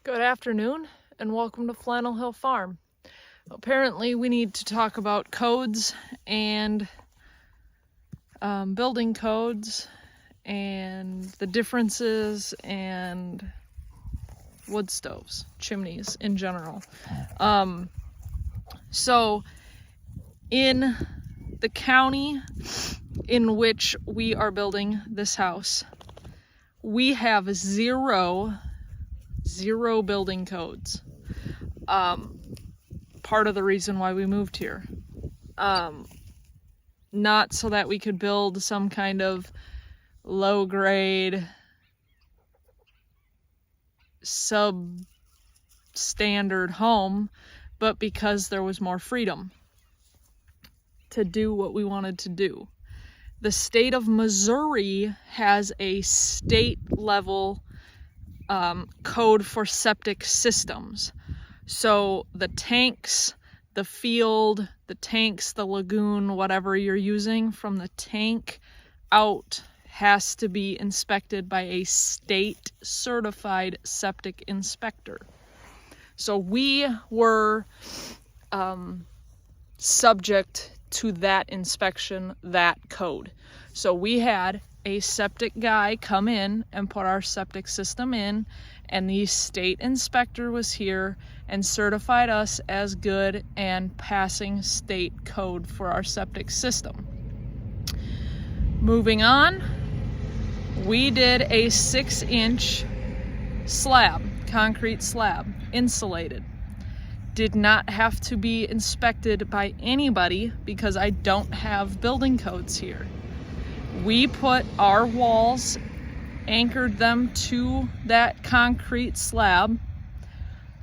Good afternoon and welcome to Flannel Hill Farm. Apparently we need to talk about codes and building codes and the differences and wood stoves, chimneys in general. So in the county in which we are building this house, we have zero building codes. Part of the reason why we moved here. Not so that we could build some kind of low grade, substandard home, but because there was more freedom to do what we wanted to do. The state of Missouri has a state level code for septic systems. So the tanks, the field, the tanks, the lagoon, whatever you're using from the tank out has to be inspected by a state certified septic inspector. So we were subject to that inspection, that code. So we had a septic guy come in and put our septic system in, and the state inspector was here and certified us as good and passing state code for our septic system. Moving on, we did a 6-inch slab, concrete slab, insulated. Did not have to be inspected by anybody because I don't have building codes here. We put our walls, anchored them to that concrete slab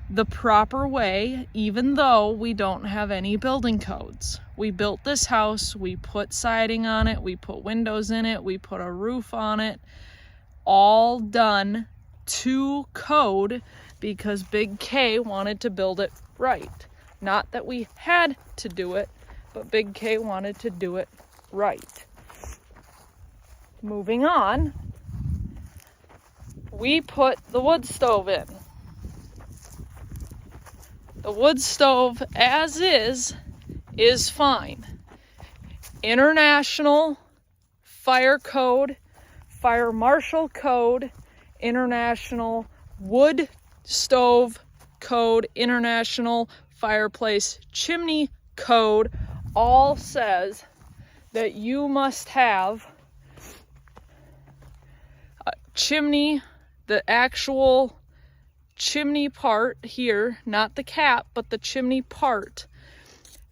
the proper way, even though we don't have any building codes. We built this house, we put siding on it, we put windows in it, we put a roof on it, all done to code because Big K wanted to build it right. Not that we had to do it, but Big K wanted to do it right. Moving on, we put the wood stove in. The wood stove as is fine. International fire code, fire marshal code, international wood stove code, international fireplace chimney code all says that you must have chimney, the actual chimney part here, not the cap, but the chimney part.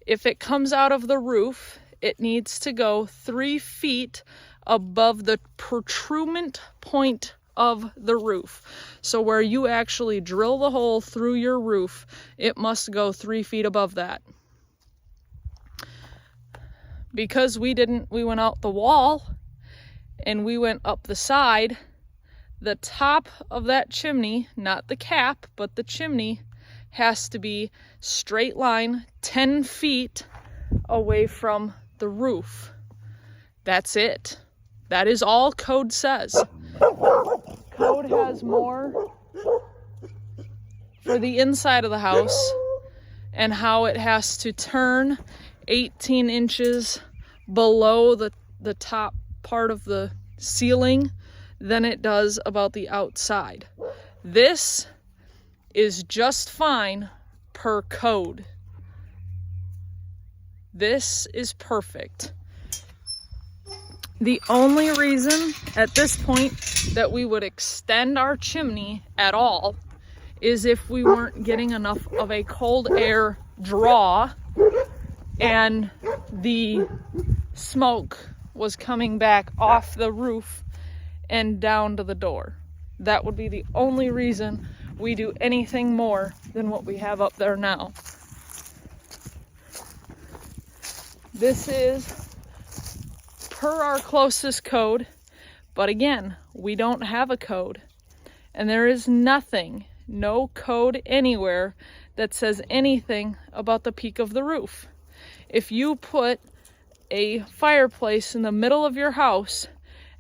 If it comes out of the roof, it needs to go 3 feet above the protrudement point of the roof. So where you actually drill the hole through your roof, it must go 3 feet above that. Because we went out the wall and we went up the side, the top of that chimney, not the cap, but the chimney, has to be straight line 10 feet away from the roof. That's it. That is all code says. Code has more for the inside of the house and how it has to turn 18 inches below the top part of the ceiling than it does about the outside. This is just fine per code. This is perfect. The only reason at this point that we would extend our chimney at all is if we weren't getting enough of a cold air draw and the smoke was coming back off the roof and down to the door. That would be the only reason we do anything more than what we have up there now. This is per our closest code, but again, we don't have a code. And there is nothing, no code anywhere that says anything about the peak of the roof. If you put a fireplace in the middle of your house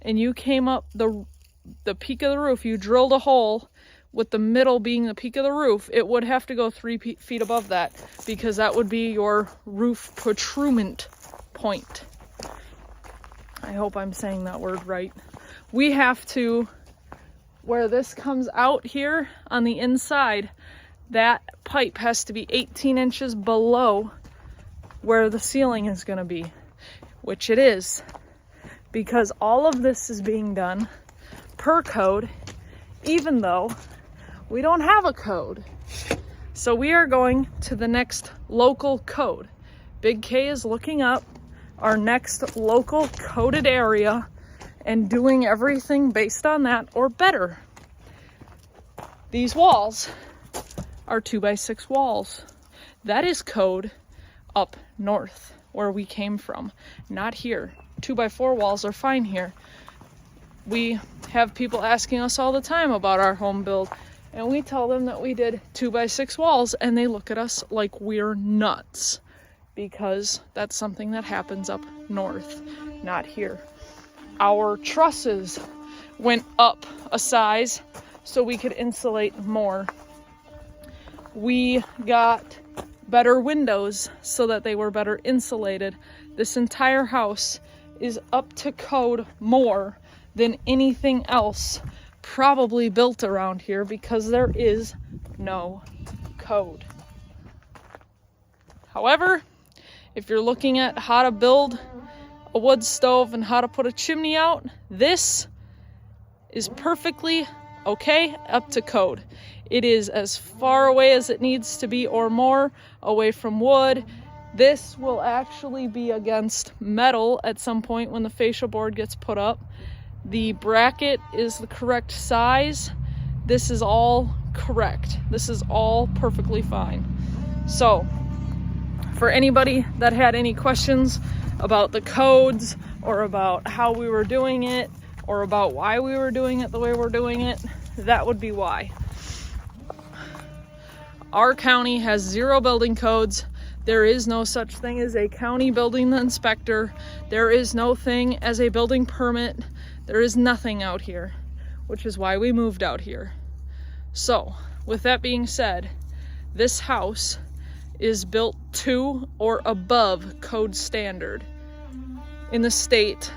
and you came up the peak of the roof, you drilled a hole with the middle being the peak of the roof, it would have to go 3 feet above that, because that would be your roof protrument point. I hope I'm saying that word right. We have to, where this comes out here on the inside, that pipe has to be 18 inches below where the ceiling is going to be, which it is, because all of this is being done per code, even though we don't have a code. So we are going to the next local code. Big K is looking up our next local coded area and doing everything based on that or better. These walls are 2x6 walls. That is code up north where we came from, not here. 2x4 walls are fine here. We have people asking us all the time about our home build, and we tell them that we did 2x6 walls, and they look at us like we're nuts, because that's something that happens up north, not here. Our trusses went up a size so we could insulate more. We got better windows so that they were better insulated. This entire house is up to code more than anything else probably built around here, because there is no code. However, if you're looking at how to build a wood stove and how to put a chimney out, this is perfectly okay, up to code. It is as far away as it needs to be or more away from wood. This will actually be against metal at some point when the fascia board gets put up. The bracket is the correct size. This is all correct. This is all perfectly fine. So, for anybody that had any questions about the codes or about how we were doing it or about why we were doing it the way we're doing it, that would be why. Our county has 0 building codes. There is no such thing as a county building inspector. There is no thing as a building permit. There is nothing out here, which is why we moved out here. So, with that being said, this house is built to or above code standard in the state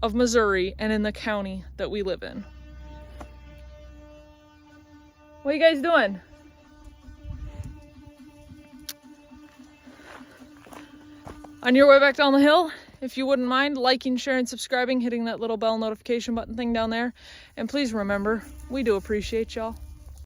of Missouri and in the county that we live in. What are you guys doing? On your way back down the hill, if you wouldn't mind liking, sharing, subscribing, hitting that little bell notification button thing down there. And please remember, we do appreciate y'all.